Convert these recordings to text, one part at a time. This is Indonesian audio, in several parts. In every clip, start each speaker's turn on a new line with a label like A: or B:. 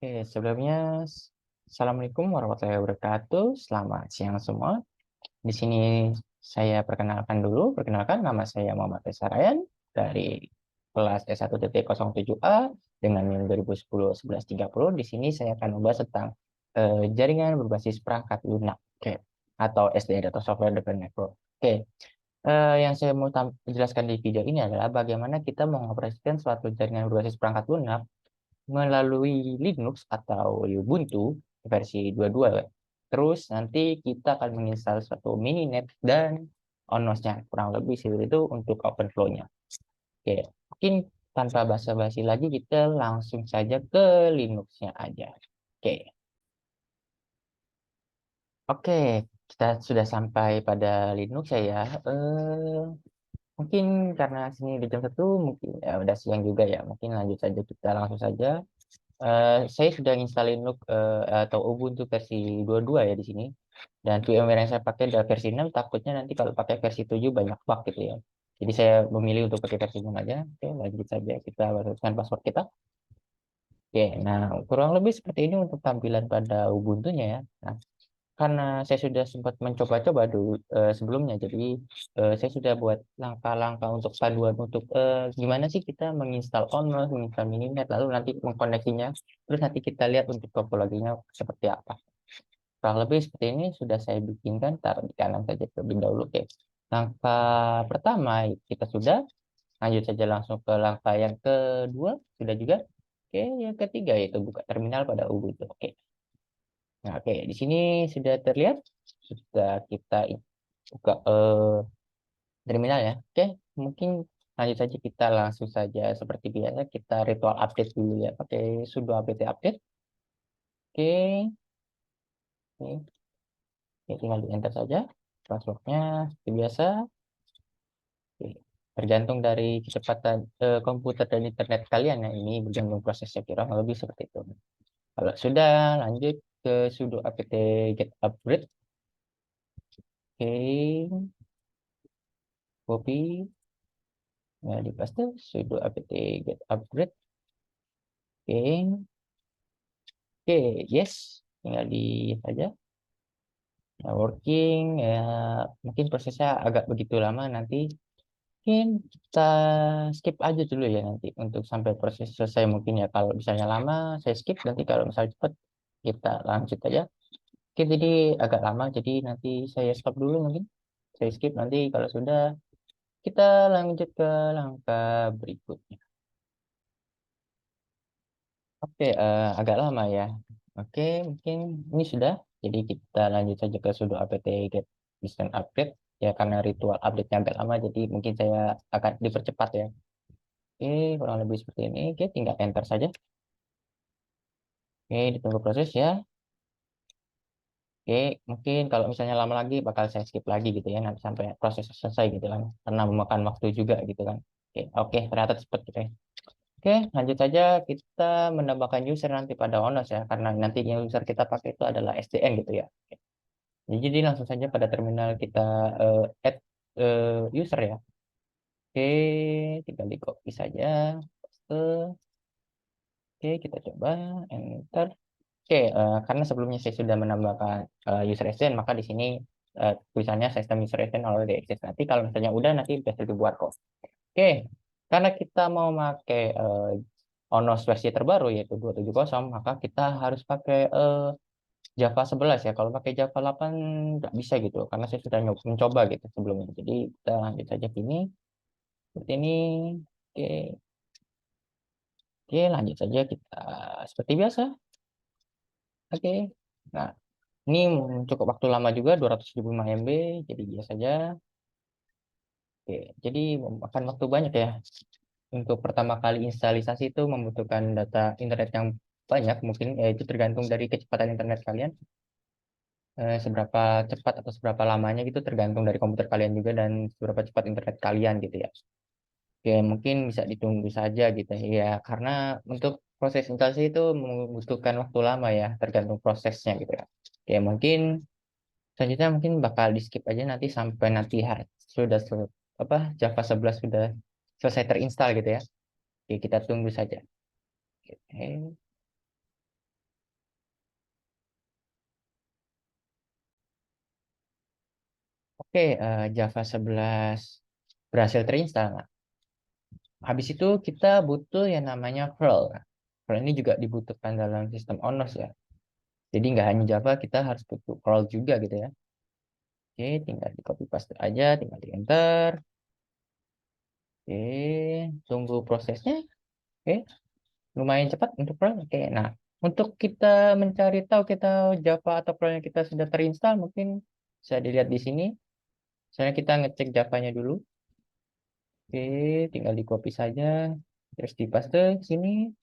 A: Oke, sebelumnya Assalamualaikum warahmatullahi wabarakatuh. Selamat siang semua. Di sini saya perkenalkan nama saya Muhammad Reza Ryan dari kelas S1.07A dengan NIM 2010-1130. Di sini saya akan membahas tentang jaringan berbasis perangkat lunak, oke, atau SDN atau Software Defined Network. Oke, yang saya mau jelaskan di video ini adalah bagaimana kita mengoperasikan suatu jaringan berbasis perangkat lunak melalui Linux atau Ubuntu versi 22 ya. Terus nanti kita akan menginstal suatu mininet dan ONOS-nya kurang lebih seperti itu untuk OpenFlow-nya. Oke, mungkin tanpa basa-basi lagi kita langsung saja ke Linux-nya aja. Oke. Oke, kita sudah sampai pada Linux ya. Mungkin karena sini di jam 1 mungkin ya udah siang juga ya. Mungkin lanjut saja kita langsung saja. Saya sudah install Linux atau Ubuntu versi 22 ya di sini. Dan VMware yang saya pakai adalah versi 6. Takutnya nanti kalau pakai versi 7 banyak bug gitu ya. Jadi saya memilih untuk pakai versi 6 aja. Oke, lanjut saja kita masukkan password kita. Oke, nah kurang lebih seperti ini untuk tampilan pada Ubuntu-nya ya. Nah, karena saya sudah sempat mencoba-coba dulu sebelumnya, jadi saya sudah buat langkah-langkah untuk panduan untuk gimana sih kita menginstal ONOS, menginstal Mininet, lalu nanti mengkoneksinya, terus nanti kita lihat untuk topologinya seperti apa. Kurang lebih seperti ini sudah saya bikinkan, taruh di kanan saja terlebih dahulu. Oke, langkah pertama kita sudah, lanjut saja langsung ke langkah yang kedua, sudah juga. Oke, yang ketiga yaitu buka terminal pada Ubuntu. Oke. Nah, oke, di sini sudah terlihat, sudah kita buka terminal ya. Oke, mungkin lanjut saja kita langsung saja seperti biasa kita ritual update dulu ya, pakai sudo apt update. Oke, oke, oke, tinggal di enter saja passwordnya seperti biasa. Oke. Tergantung dari kecepatan komputer dan internet kalian ya, ini bergantung prosesnya kira lebih seperti itu. Kalau sudah, lanjut ke sudo apt get upgrade. Oke, copy. Nah, di paste sudo apt get upgrade. Oke, oke, yes, tinggal di saja. Nah, working ya, mungkin prosesnya agak begitu lama nanti. Mungkin kita skip aja dulu ya nanti untuk sampai proses selesai mungkin ya. Kalau misalnya lama, saya skip. Nanti kalau misalnya cepat, kita lanjut aja. Oke, jadi agak lama, jadi nanti saya stop dulu mungkin. Saya skip nanti kalau sudah, kita lanjut ke langkah berikutnya. Oke, agak lama ya. Oke, mungkin ini sudah. Jadi kita lanjut saja ke sudo apt get instant update. Ya, karena ritual update-nya agak lama, jadi mungkin saya akan dipercepat ya. Oke, kurang lebih seperti ini. Oke, tinggal enter saja. Oke, ditunggu proses ya. Oke, mungkin kalau misalnya lama lagi bakal saya skip lagi gitu ya, nanti sampai proses selesai gitu kan. Karena memakan waktu juga gitu kan. Oke, oke, ternyata cepat gitu ya. Oke, lanjut saja kita menambahkan user nanti pada ONOS ya, karena nanti yang user kita pakai itu adalah SDN gitu ya. Oke. Jadi langsung saja pada terminal kita add user ya. Oke, tinggal di copy saja. Paste. Oke, kita coba enter. Oke, karena sebelumnya saya sudah menambahkan user SDN, maka di sini tulisannya sistem user SDN already exist. Nanti kalau misalnya udah, nanti bisa dibuat kok. Oke, karena kita mau pakai ONOS versi terbaru yaitu 270, maka kita harus pakai Java 11 ya. Kalau pakai Java 8 nggak bisa gitu, karena saya sudah mencoba gitu sebelumnya. Jadi kita lanjut saja gini, seperti ini. Oke, oke, lanjut saja kita seperti biasa. Oke, nah ini cukup waktu lama juga, 275 MB, jadi biasa saja. Oke, jadi memakan waktu banyak ya. Untuk pertama kali instalisasi itu membutuhkan data internet yang banyak, mungkin itu tergantung dari kecepatan internet kalian. Seberapa cepat atau seberapa lamanya gitu tergantung dari komputer kalian juga dan seberapa cepat internet kalian gitu ya. Oke, mungkin bisa ditunggu saja gitu ya, karena untuk proses instalasi itu membutuhkan waktu lama ya, tergantung prosesnya gitu ya. Oke, mungkin selanjutnya mungkin bakal di skip aja nanti sampai nanti sudah Java 11 sudah selesai terinstall gitu ya. Oke, kita tunggu saja. Oke. Oke, Java 11 berhasil terinstall. Nah, habis itu kita butuh yang namanya curl. Nah, curl ini juga dibutuhkan dalam sistem ONOS ya. Jadi nggak hanya Java, kita harus butuh curl juga gitu ya. Oke, tinggal di copy paste aja, tinggal di enter. Oke, tunggu prosesnya. Oke, lumayan cepat untuk curl. Oke, nah untuk kita mencari tahu kita Java atau curl yang kita sudah terinstall, mungkin bisa dilihat di sini. Misalnya kita ngecek Java-nya dulu. Oke, tinggal di copy saja. Terus di paste sini.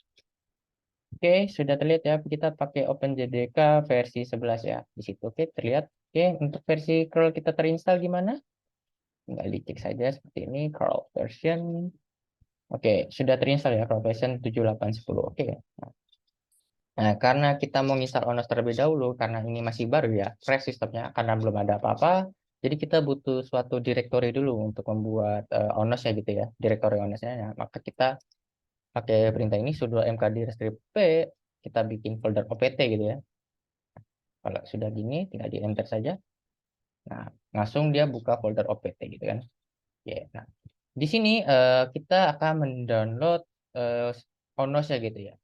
A: Oke, sudah terlihat ya. Kita pakai OpenJDK versi 11 ya. Di situ, oke, terlihat. Oke, untuk versi curl kita terinstall gimana? Tinggal dicek saja seperti ini. Curl version. Oke, sudah terinstall ya. Curl version 7810. Oke. Nah, karena kita mau install ONOS terlebih dahulu, karena ini masih baru ya, fresh sistemnya, karena belum ada apa-apa, jadi kita butuh suatu directory dulu untuk membuat ONOS ya gitu ya, directory ONOS-nya. Nah, maka kita pakai perintah ini sudo mkdir -p, kita bikin folder opt gitu ya. Kalau sudah gini, tinggal di enter saja. Nah, langsung dia buka folder opt gitu kan. Oke, nah, di sini kita akan mendownload eh, ONOS ya gitu ya.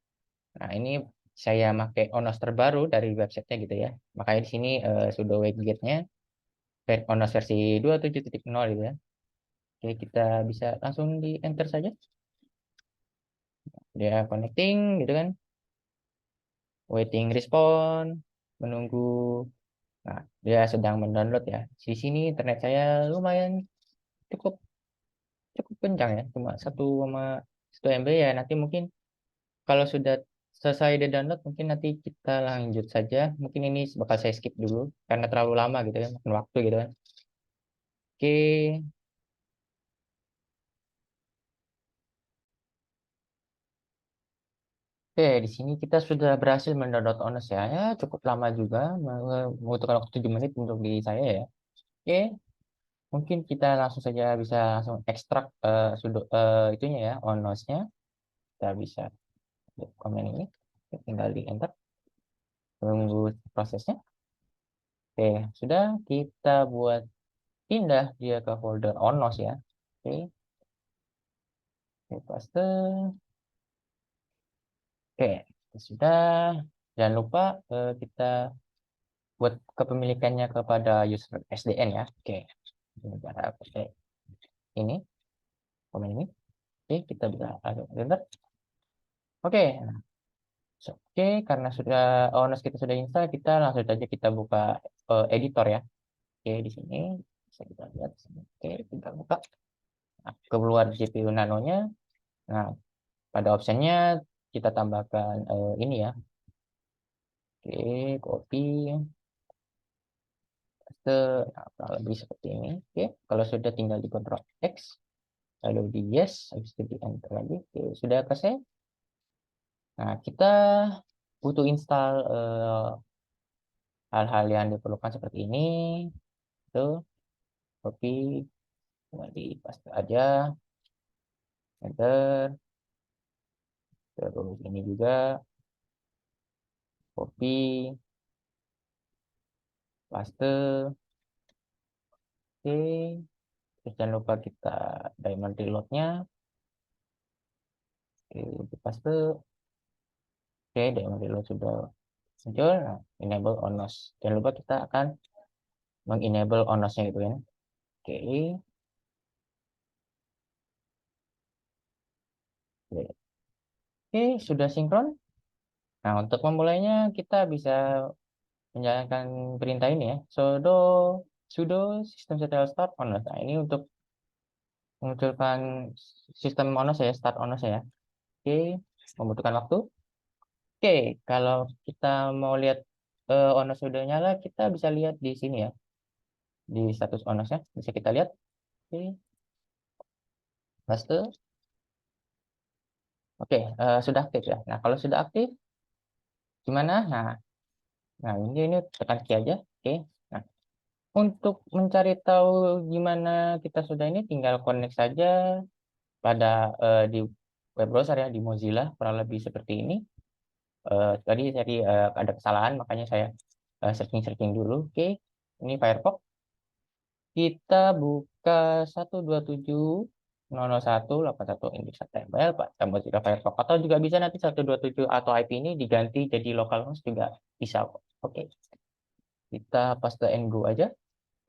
A: Nah, ini saya pakai ONOS terbaru dari websitenya gitu ya. Makanya di sini sudo wget-nya ONOS versi 27.0 gitu ya. Oke, kita bisa langsung di enter saja. Dia connecting gitu kan. Waiting respon, menunggu. Nah, dia sedang mendownload ya. Di sini internet saya lumayan cukup cukup kencang ya, cuma 1,1 MB ya. Nanti mungkin kalau sudah selesai di download, mungkin nanti kita lanjut saja. Mungkin ini bakal saya skip dulu karena terlalu lama gitu ya, makan waktu gitu kan. Oke, oke, di sini kita sudah berhasil mendownload ONOS ya. Ya, cukup lama juga, membutuhkan waktu 7 menit untuk di saya ya. Oke, mungkin kita langsung saja bisa langsung ekstrak itunya ya, ONOS-nya. Kita bisa lihat komen ini. Oke, tinggal di enter, tunggu prosesnya. Oke, sudah kita buat pindah dia ke folder ONOS ya. Oke, oke, paste. Oke, sudah. Jangan lupa kita buat kepemilikannya kepada user SDN ya. Oke, ini cara pakai ini, komen ini. Oke, kita bisa langsung enter. Oke, nah, oke, karena sudah ONOS kita sudah install, kita langsung saja kita buka editor ya. Oke, di sini bisa kita lihat. Oke, kita buka. Nah, keluar GPU nanonya. Nah, pada optionnya kita tambahkan ini ya. Oke, copy, paste, nah, kurang lebih seperti ini. Oke, kalau sudah tinggal di Ctrl X, lalu di yes, habis itu di enter lagi. Oke, sudah selesai. Nah, kita butuh install hal-hal yang diperlukan seperti ini. Itu copy, tinggal di paste aja, enter. Terus ini juga copy, paste. Oke, terus jangan lupa kita diamond reload-nya. Oke, di paste. Oke, diamond reload sudah muncul. Nah, enable ONOS. Jangan lupa kita akan mengenable ONOS-nya gitu kan. Oke, oke, sudah sinkron. Nah, untuk memulainya kita bisa menjalankan perintah ini ya. Sudo systemctl start ONOS. Nah, ini untuk memunculkan sistem ONOS ya, start ONOS ya. Oke, membutuhkan waktu. Oke, kalau kita mau lihat ONOS sudah nyala, kita bisa lihat di sini ya, di status ONOS-nya. Bisa kita lihat. Oke, paste. Oke, sudah aktif ya. Nah, kalau sudah aktif, gimana? Nah, ini tekan key aja. Oke. Nah, untuk mencari tahu gimana kita sudah ini, tinggal connect saja pada di web browser ya, di Mozilla, kurang lebih seperti ini. Tadi ada kesalahan, makanya saya searching-searching dulu. Oke, ini Firefox. kita buka 127.001.81 Index HTML, Pak, Mozilla Firefox, atau juga bisa nanti 127 atau IP ini diganti jadi localhost juga bisa kok. Oke, kita paste and go aja.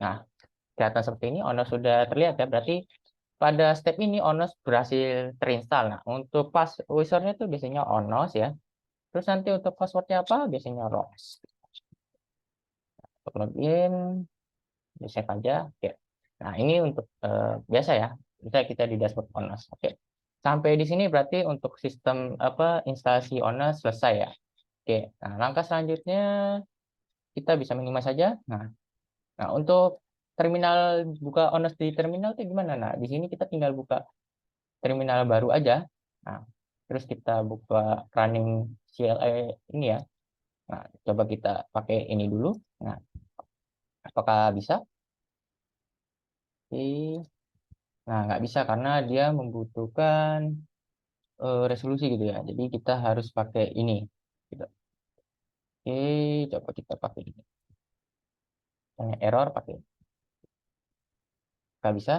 A: Nah, kelihatan seperti ini, Onos sudah terlihat ya, berarti pada step ini Onos berhasil terinstall. Nah, untuk wizardnya itu biasanya Onos ya. Terus nanti untuk passwordnya apa? Biasanya ROX. Untuk login, di save aja. Oke. Nah, ini untuk biasa ya. Kita di dashboard Onos. Oke. Sampai di sini berarti untuk sistem instalasi Onos selesai ya. Oke. Nah, langkah selanjutnya kita bisa minimize saja. Nah, untuk terminal buka Onos di terminal itu gimana? Nah, di sini kita tinggal buka terminal baru aja. Nah, terus kita buka running CLI ini ya. Nah, coba kita pakai ini dulu. Nah, apakah bisa? Oke. Nah, nggak bisa karena dia membutuhkan resolusi gitu ya. Jadi kita harus pakai ini. Gitu. Oke, coba kita pakai ini. Hanya error pakai. Nggak bisa?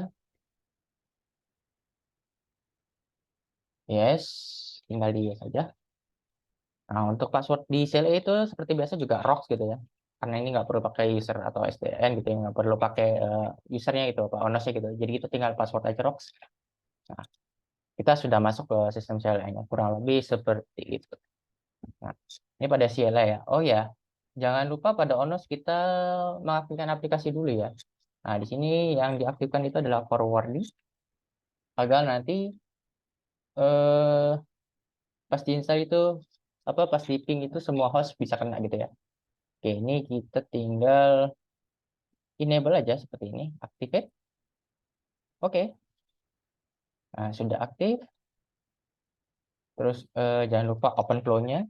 A: Yes. Tinggal di yes saja. Nah, untuk password di CLI itu seperti biasa juga ROX gitu ya. Karena ini nggak perlu pakai user atau SDN gitu ya. Nggak perlu pakai usernya gitu, apa ownersnya gitu. Jadi kita tinggal password aja ROX. Nah, kita sudah masuk ke sistem CLI-nya. Kurang lebih seperti itu. Nah, ini pada CLI ya. Oh ya, jangan lupa pada Onos kita mengaktifkan aplikasi dulu ya. Nah, di sini yang diaktifkan itu adalah forwarding agar nanti eh pas diinstal itu pas di ping itu semua host bisa kena gitu ya. Oke, ini kita tinggal enable aja seperti ini, activate. Oke. Nah, sudah aktif. Terus jangan lupa open flow-nya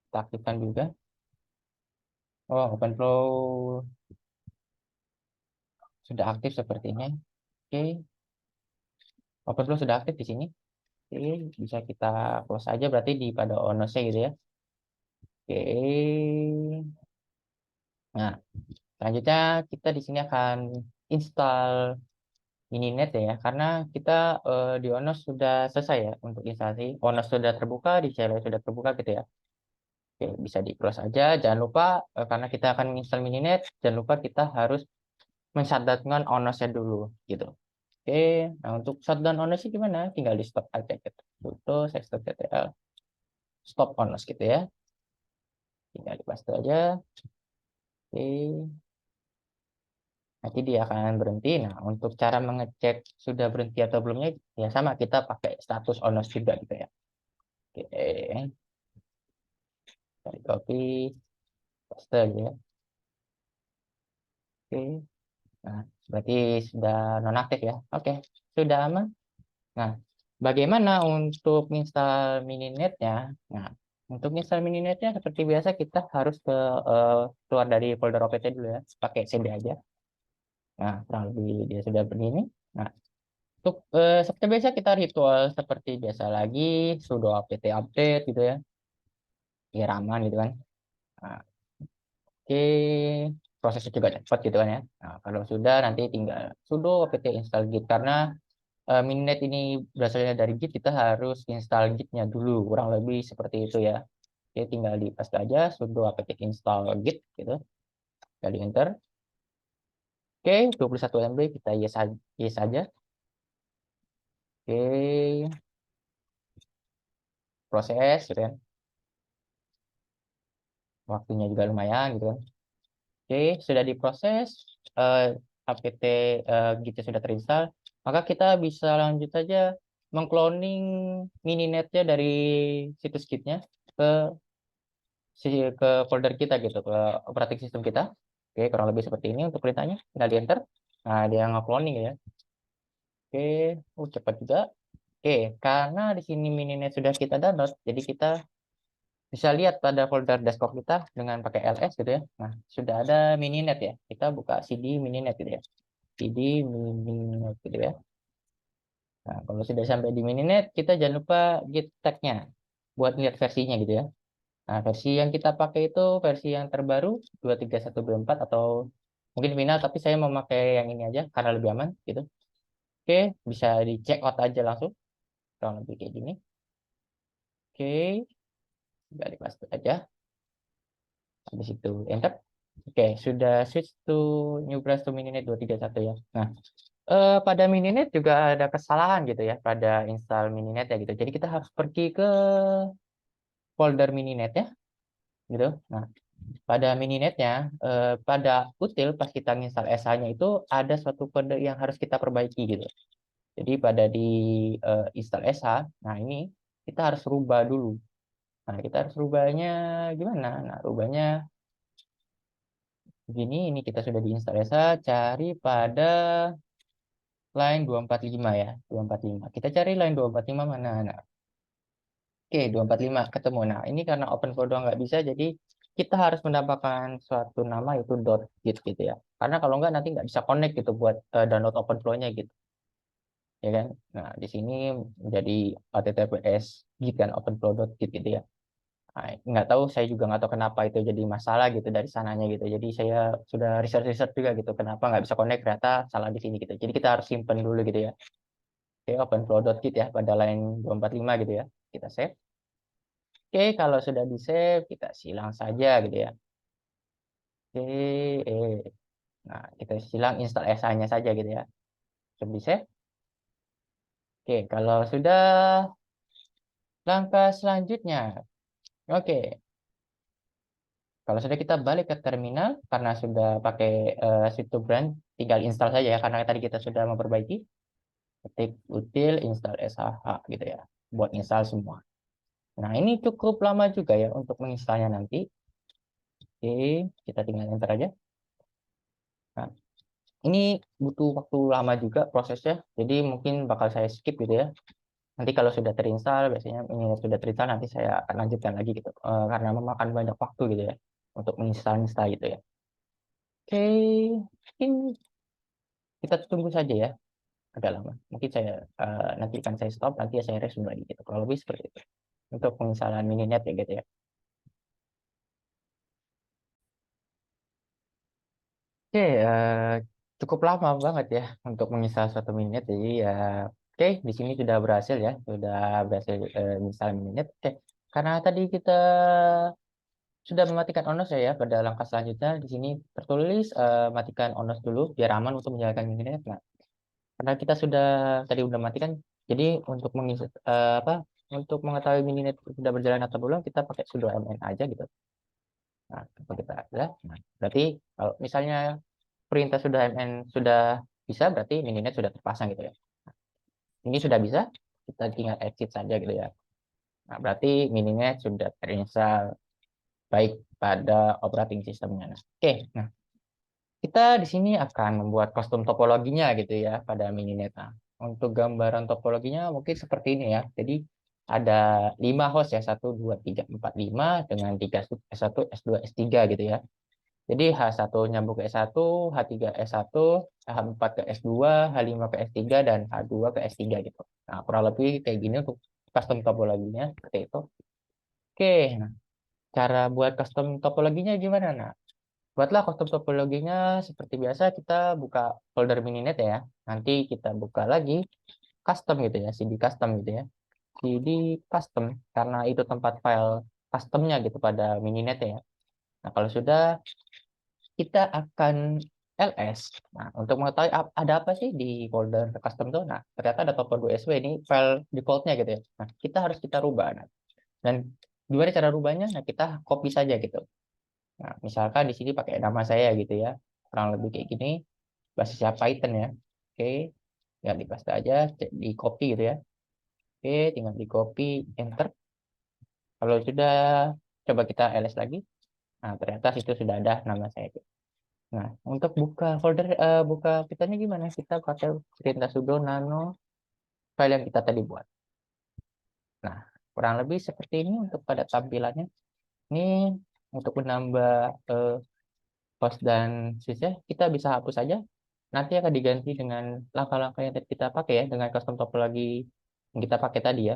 A: kita aktifkan juga. Oh, open flow sudah aktif sepertinya. Oke, open flow sudah aktif di sini. Oke, bisa kita close aja berarti di pada ownernya gitu ya. Oke. Nah, selanjutnya kita di sini akan install Mininet ya, karena kita di Onos sudah selesai ya untuk instalasi. Onos sudah terbuka, di CLI sudah terbuka gitu ya. Oke, bisa di close aja. Jangan lupa karena kita akan install Mininet, jangan lupa kita harus menshutdown Onosnya dulu gitu. Oke, nah untuk shutdown Onos gimana? Tinggal di stop aja gitu. Tutup, stop.ttl, stop Onos gitu ya. Tinggal di paste aja. Oke. Nanti dia akan berhenti. Nah, untuk cara mengecek sudah berhenti atau belumnya, ya sama kita pakai status onos juga gitu ya. Oke, cari copy, paste gitu ya. Oke, nah berarti sudah nonaktif ya. Oke, sudah aman. Nah, bagaimana untuk install Mininetnya? Nah, untuk install Mininetnya seperti biasa kita harus keluar dari folder OPT dulu ya, pakai cd aja. Nah, kurang lebih dia sudah begini. Nah, untuk seperti biasa kita ritual seperti biasa lagi, sudo apt update gitu ya, biar aman gitu kan. Nah, oke, prosesnya juga cepat gitu kan ya. Nah, kalau sudah nanti tinggal sudo apt install git karena Mininet ini berasalnya dari git, kita harus install gitnya dulu, kurang lebih seperti itu ya. Oke, tinggal di paste aja sudo apt install git gitu, kali enter. Oke, 21 MB kita yes aja. Oke, proses gitu kan. Waktunya juga lumayan gitu kan. Oke, sudah diproses, apt Gitnya sudah terinstall, maka kita bisa lanjut saja mengcloning Mininetnya dari situs Gitnya ke ke folder kita gitu, ke operating system kita. Oke, kurang lebih seperti ini untuk perintahnya. Tinggal di enter. Nah, dia nge-cloning ya. Oke, cepat juga. Oke, karena di sini Mininet sudah kita download, jadi kita bisa lihat pada folder desktop kita dengan pakai ls gitu ya. Nah, sudah ada Mininet ya. Kita buka cd Mininet gitu ya. Cd Mininet gitu ya. Nah, kalau sudah sampai di Mininet, kita jangan lupa git tag-nya buat lihat versinya gitu ya. Nah, versi yang kita pakai itu versi yang terbaru 23124 atau mungkin final, tapi saya mau pakai yang ini aja karena lebih aman gitu. Oke, bisa di check out aja langsung kurang lebih kayak gini. Oke, tinggal di paste aja. Habis itu enter. Oke, sudah switch to new branch to Mininet 231 ya. Nah, pada Mininet juga ada kesalahan gitu ya pada install Mininet ya gitu. Jadi kita harus pergi ke folder Mininet ya gitu. Nah, pada Mininetnya, pada util pas kita install SH-nya itu ada suatu kode yang harus kita perbaiki gitu. Jadi pada di install SH, nah ini kita harus rubah dulu. Nah, kita harus rubahnya gimana? Nah, rubahnya begini, ini kita sudah diinstal SH, cari pada line 245 ya, 245. Kita cari line 245 mana? Nah, oke, 245 ketemu. Nah, ini karena OpenFlow doang nggak bisa, jadi kita harus menambahkan suatu nama yaitu .git gitu ya. Karena kalau nggak nanti nggak bisa connect gitu buat download OpenFlow-nya gitu, ya kan? Nah, di sini menjadi https git kan openflow.git gitu ya. Nah, nggak tahu, saya juga nggak tahu kenapa itu jadi masalah gitu dari sananya gitu. Jadi saya sudah research juga gitu, kenapa nggak bisa connect, ternyata salah di sini gitu. Jadi kita harus simpen dulu gitu ya. Oke, openflow.git ya pada line 245 gitu ya. Kita save. Oke, kalau sudah di save, kita silang saja gitu ya. Oke, nah kita silang install SH-nya saja gitu ya. Coba di save. Oke, kalau sudah, langkah selanjutnya. Oke, kalau sudah kita balik ke terminal, karena sudah pakai situ brand, tinggal install saja ya, karena tadi kita sudah memperbaiki. Ketik util install SHH gitu ya, buat install semua. Nah, ini cukup lama juga ya untuk menginstalnya nanti. Oke, kita tinggal enter aja. Nah, ini butuh waktu lama juga prosesnya, jadi mungkin bakal saya skip gitu ya. Nanti kalau sudah terinstall, biasanya ini sudah terinstall, nanti saya akan lanjutkan lagi gitu. Karena memakan banyak waktu gitu ya, untuk menginstal gitu ya. Oke, mungkin kita tunggu saja ya, agak lama. Mungkin saya nanti akan saya stop, nanti saya resume lagi gitu. Kalau lebih seperti itu. Untuk penginstalan Mininet ya gitu ya. Oke, cukup lama banget ya untuk menginstal suatu Mininet. Jadi ya, oke, di sini sudah berhasil ya, sudah berhasil menginstal Mininet. Oke, karena tadi kita sudah mematikan ONOS ya, pada langkah selanjutnya di sini tertulis matikan ONOS dulu biar aman untuk menjalankan Mininet. Nah, karena kita sudah tadi udah matikan, jadi untuk mengisi apa, untuk mengetahui Mininet sudah berjalan atau belum, kita pakai sudo mn aja gitu. Nah, kalau kita ada, nah, berarti kalau misalnya perintah sudah mn sudah bisa, berarti Mininet sudah terpasang gitu ya. Ini sudah bisa, kita tinggal exit saja gitu ya. Nah, berarti Mininet sudah terinstall baik pada operating sistemnya. Nah, oke, nah kita di sini akan membuat kostum topologinya gitu ya pada Mininet. Nah, untuk gambaran topologinya mungkin seperti ini ya. Jadi ada 5 host ya, 1, 2, 3, 4, 5 dengan 3 S1, S2, S3 gitu ya. Jadi H1 nyambung ke S1, H3 ke S1, H4 ke S2, H5 ke S3, dan H2 ke S3 gitu. Nah, kurang lebih kayak gini untuk custom topologinya seperti itu. Oke, nah cara buat custom topologinya gimana? Nah, buatlah custom topologinya seperti biasa, kita buka folder Mininet ya. Nanti kita buka lagi custom gitu ya, CD custom gitu ya. CD custom, karena itu tempat file customnya gitu pada Mininet ya. Nah, kalau sudah, kita akan ls. Nah, untuk mengetahui ada apa sih di folder custom itu. Nah, ternyata ada topo2sw, ini file defaultnya gitu ya. Nah, kita rubah. Nah, dan gimana cara rubahnya? Nah, kita copy saja gitu. Nah, misalkan di sini pakai nama saya gitu ya. Kurang lebih kayak gini. Basisnya Python ya. Oke, tinggal di paste aja, di copy gitu ya. Oke, tinggal di copy, enter. Kalau sudah, coba kita ls lagi. Nah, ternyata situ sudah ada nama saya. Nah, untuk buka folder, buka kitanya gimana? Kita pakai perintah sudo nano file yang kita tadi buat. Nah, kurang lebih seperti ini untuk pada tampilannya. Ini untuk menambah host dan switch, kita bisa hapus saja. Nanti akan diganti dengan langkah-langkah yang tadi kita pakai ya, dengan custom topologi yang kita pakai tadi ya.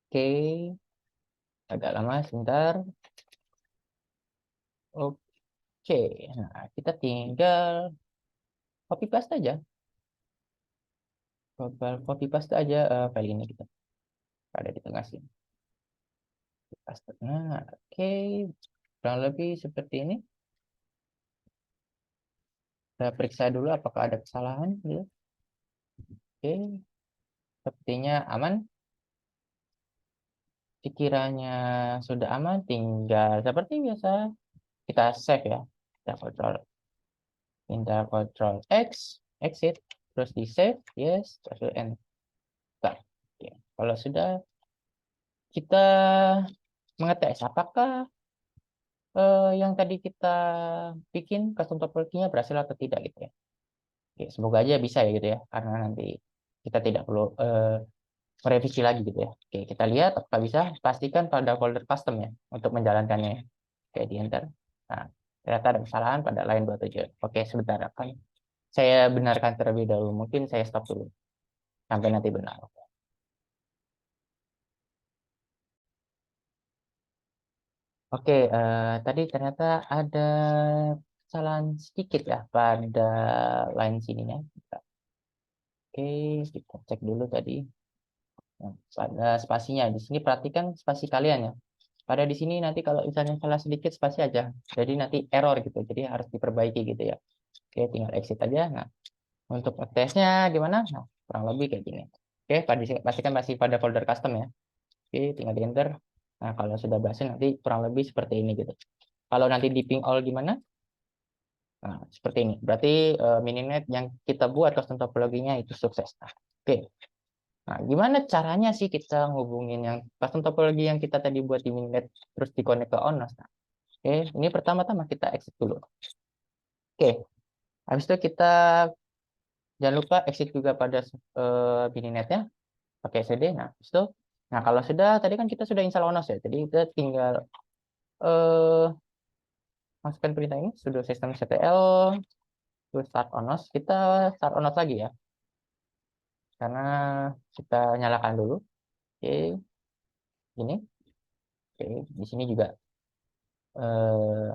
A: Oke, agak lama sebentar. Oke, nah kita tinggal copy paste aja. Copy paste aja file ini kita ada di tengah sini. Paste. Nah, oke, kurang lebih seperti ini. Kita periksa dulu apakah ada kesalahan gitu. Oke, sepertinya aman. Sekiranya sudah aman, tinggal seperti biasa kita save ya. Kita control X, exit, terus di save, yes, terus enter. Oke. Kalau sudah, kita mengetes apakah yang tadi kita bikin custom topologinya berhasil atau tidak gitu ya. Oke, semoga aja bisa ya gitu ya, karena nanti kita tidak perlu merevisi lagi gitu ya. Oke, kita lihat apakah bisa. Pastikan pada folder custom ya untuk menjalankannya. Oke, di enter. Nah, ternyata ada kesalahan pada line 27. Oke, sebentar akan saya benarkan terlebih dahulu. Mungkin saya stop dulu sampai nanti benar. Oke, tadi ternyata ada kesalahan sedikit ya pada line sininya. Oke, kita cek dulu tadi. Nah, pada spasinya di sini perhatikan spasi kalian ya. Pada di sini nanti kalau misalnya salah sedikit spasi aja, jadi nanti error gitu. Jadi harus diperbaiki gitu ya. Oke, tinggal exit aja. Nah, untuk tesnya gimana? Nah, kurang lebih kayak gini. Oke, pastikan masih pada folder custom ya. Oke, tinggal di enter. Nah, kalau sudah berhasil nanti kurang lebih seperti ini gitu. Kalau nanti di ping all gimana? Nah, seperti ini. Berarti mininet yang kita buat custom topologinya itu sukses. Nah, oke. Nah, gimana caranya sih kita ngubungin yang custom topologi yang kita tadi buat di mininet terus dikonek ke ONOS? Nah, oke, ini pertama-tama kita exit dulu. Oke, habis itu kita jangan lupa exit juga pada mininetnya pakai CD. Nah, habis itu, nah kalau sudah tadi kan kita sudah install ONOS ya, jadi kita tinggal eh, masukkan perintah ini sudo systemctl to start ONOS. Kita start ONOS lagi ya, karena kita nyalakan dulu. Oke, ini. Oke, di sini juga eh,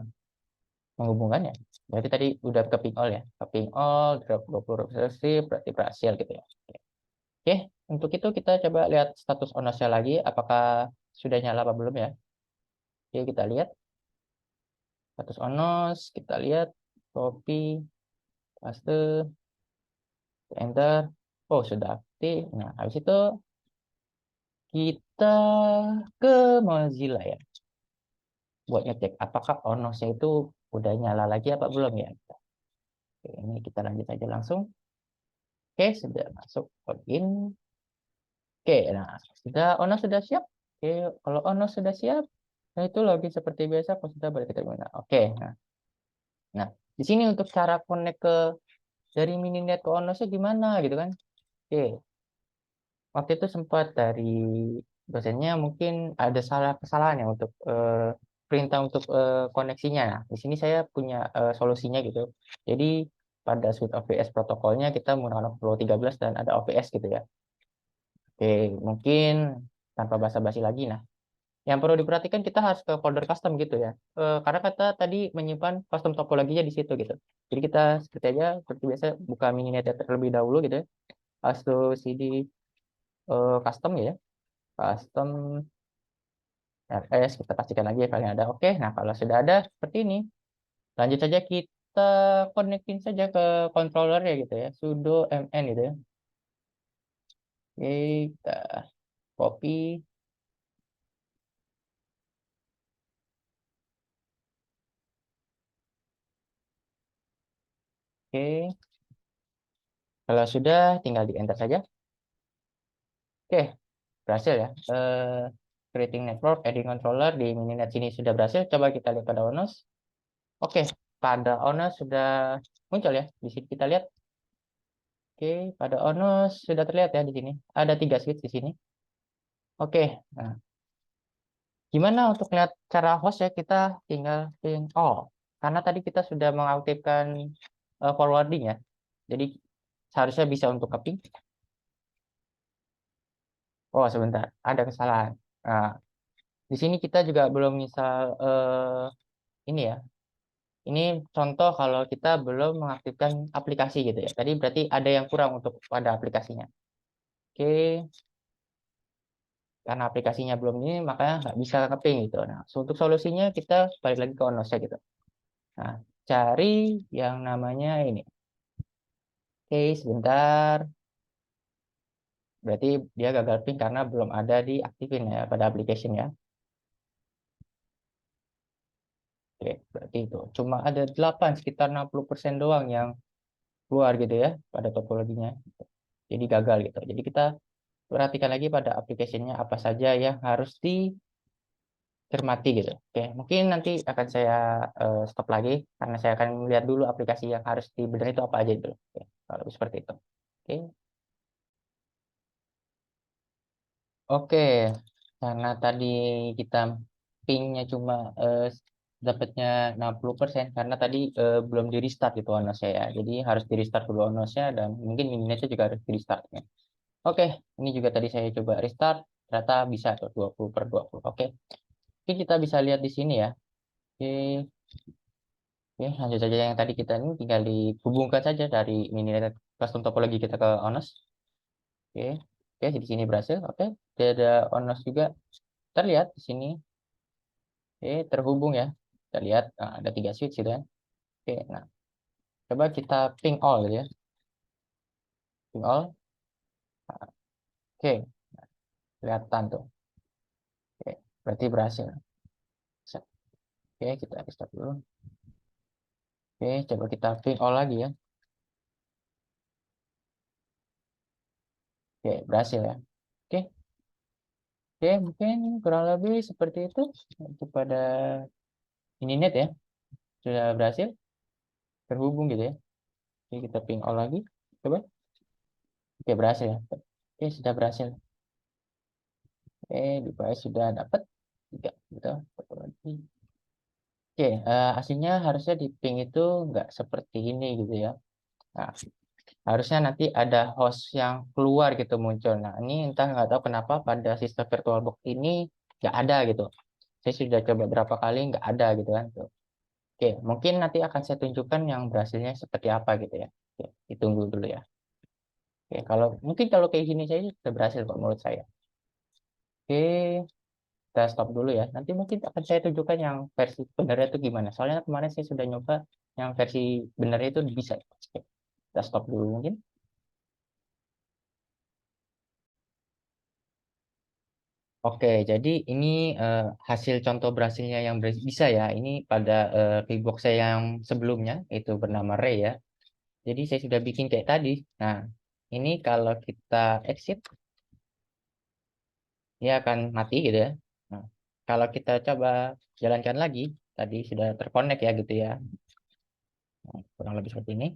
A: menghubungkan ya. Berarti tadi udah ke ping all ya. Ke ping all, drop 20 resolusi, berarti berhasil gitu ya. Oke, untuk itu kita coba lihat status ONOS-nya lagi, apakah sudah nyala apa belum ya. Oke, kita lihat status ONOS, kita lihat copy, paste, enter. Oh, sudah aktif. Nah, habis itu kita ke Mozilla ya. Buat ngecek apakah ONOS-nya itu udah nyala lagi apa belum ya. Oke, ini kita lanjut aja langsung. Oke, sudah masuk login. Oke, nah sudah ONOS sudah siap. Oke, kalau ONOS sudah siap, nah itu login seperti biasa. Kalau sudah balik ke terminal. Oke, nah di sini untuk cara connect ke dari mininet ke ONOS-nya gimana gitu kan? Oke, waktu itu sempat dari dosennya mungkin ada salah kesalahan ya untuk perintah untuk koneksinya. Nah, di sini saya punya solusinya gitu. Jadi pada suite OVS protokolnya kita menggunakan Flow 13 dan ada OVS gitu ya. Oke, mungkin tanpa basa-basi lagi. Nah, yang perlu diperhatikan kita harus ke folder custom gitu ya. Karena kita tadi menyimpan custom topologinya di situ gitu. Jadi kita seperti aja seperti biasa buka mininet terlebih dahulu gitu ya. Pastu cd custom ya. Custom rs kita pastikan lagi filenya ada. Oke, nah kalau sudah ada seperti ini, lanjut saja kita connectin saja ke controller ya gitu ya. Sudo mn gitu ya. Oke, kita copy. Oke, kalau sudah tinggal di enter saja. Oke, berhasil ya. Creating network, adding controller di mininet sini sudah berhasil. Coba kita lihat pada ONOS. Oke, pada ONOS sudah muncul ya. Di sini kita lihat. Oke, pada ONOS sudah terlihat ya di sini. Ada 3 switch di sini. Oke, nah gimana untuk lihat cara host ya? Kita tinggal pin all. Karena tadi kita sudah mengaktifkan forwarding ya. Jadi seharusnya bisa untuk copy. Oh, sebentar. Ada kesalahan. Nah, di sini kita juga belum misal ini ya. Ini contoh kalau kita belum mengaktifkan aplikasi gitu ya. Tadi berarti ada yang kurang untuk pada aplikasinya. Oke, karena aplikasinya belum ini, makanya nggak bisa keping gitu. Nah, untuk solusinya kita balik lagi ke Onosnya gitu. Nah, cari yang namanya ini. Oke, sebentar. Berarti dia gagal ping karena belum ada diaktifin ya pada application ya. Oke, berarti itu cuma ada 8 sekitar 60% doang yang keluar gitu ya pada topologinya. Jadi gagal gitu. Jadi kita perhatikan lagi pada application-nya apa saja yang harus dicermati gitu. Oke, mungkin nanti akan saya stop lagi karena saya akan melihat dulu aplikasi yang harus dibenerin itu apa aja dulu. Oke, kalau seperti itu. Oke. Oke, karena tadi kita pingnya cuma dapatnya 60% karena tadi belum di restart itu Onosnya ya. Jadi harus di restart dulu Onosnya dan mungkin minitnya juga harus di restart ya. Oke, ini juga tadi saya coba restart, ternyata bisa tuh 20/20. Oke, mungkin kita bisa lihat di sini ya. Oke, oke, lanjut saja yang tadi kita ini tinggal dihubungkan saja dari mininet custom topologi kita ke Onos. Oke, oke di sini berhasil. Oke, dia ada Onos juga terlihat di sini. Oke, terhubung ya. Kita lihat ada 3 switch gitu kan. Oke, nah coba kita ping all gitu ya. Ping all. Oke, kelihatan tuh. Oke, berarti berhasil. Oke, kita restart dulu. Oke, coba kita ping all lagi ya. Oke, berhasil ya. Oke, oke mungkin kurang lebih seperti itu untuk pada ini net ya. Sudah berhasil terhubung gitu ya. Oke, kita ping all lagi. Coba. Oke, berhasil ya. Oke, sudah berhasil. Oke, device sudah dapat. Tiga, gitu. Satu lagi. Oke, aslinya harusnya di ping itu nggak seperti ini gitu ya. Nah, harusnya nanti ada host yang keluar gitu muncul. Nah, ini entah nggak tahu kenapa pada sistem VirtualBox ini nggak ada gitu. Saya sudah coba berapa kali nggak ada gitu kan. Tuh. Oke, mungkin nanti akan saya tunjukkan yang berhasilnya seperti apa gitu ya. Oke, ditunggu dulu ya. Oke, kalau kayak gini saya sudah berhasil kok menurut saya. Oke, kita stop dulu ya. Nanti mungkin akan saya tunjukkan yang versi benernya itu gimana. Soalnya kemarin saya sudah nyoba yang versi benernya itu bisa. Oke, kita stop dulu mungkin. Oke, jadi ini hasil contoh berhasilnya yang bisa ya. Ini pada Vbox saya yang sebelumnya, itu bernama Ray ya. Jadi saya sudah bikin kayak tadi. Nah, ini kalau kita exit, dia akan mati gitu ya. Nah, kalau kita coba jalankan lagi, tadi sudah terkonek ya gitu ya. Nah, kurang lebih seperti ini.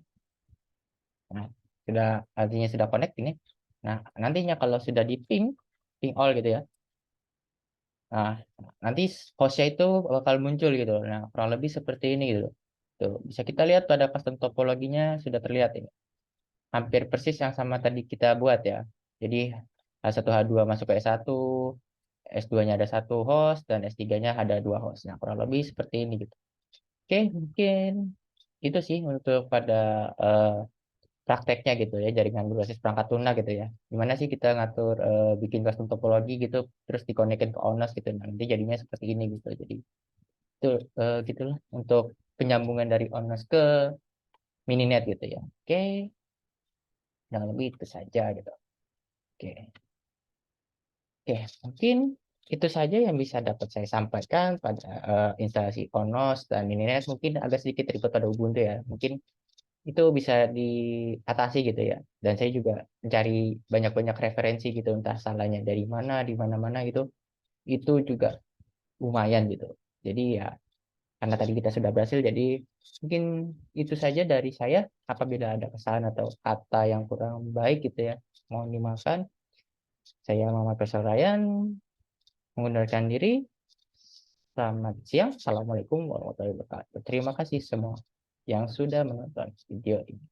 A: Nah, sudah artinya sudah connect ini. Nah, nantinya kalau sudah di ping, ping all gitu ya. Nah, nanti hostnya itu bakal muncul gitu. Nah, kurang lebih seperti ini gitu. Tuh, bisa kita lihat pada custom topologinya sudah terlihat ini. Hampir persis yang sama tadi kita buat ya. Jadi H1 H2 masuk ke S1, S2-nya ada satu host dan S3-nya ada dua host. Nah, kurang lebih seperti ini gitu. Oke, mungkin itu sih untuk pada eh, prakteknya gitu ya, jaringan berbasis perangkat lunak gitu ya. Gimana sih kita ngatur bikin custom topologi gitu, terus dikonekin ke ONOS gitu. Nah, nanti jadinya seperti ini gitu. Jadi itu gitulah untuk penyambungan dari ONOS ke mininet gitu ya. Oke, yang lebih itu saja gitu. Oke, oke, mungkin itu saja yang bisa dapat saya sampaikan pada instalasi ONOS dan mininet. Mungkin agak sedikit ribet pada Ubuntu ya. Mungkin itu bisa diatasi gitu ya. Dan saya juga mencari banyak-banyak referensi gitu, entah salahnya dari mana, di mana-mana gitu. Itu juga lumayan gitu. Jadi ya, karena tadi kita sudah berhasil, jadi mungkin itu saja dari saya. Apabila ada kesalahan atau kata yang kurang baik gitu ya, mohon dimaafkan. Saya Muhammad Faisal Ryan, mengundurkan diri. Selamat siang. Assalamualaikum warahmatullahi wabarakatuh. Terima kasih semua yang sudah menonton video ini.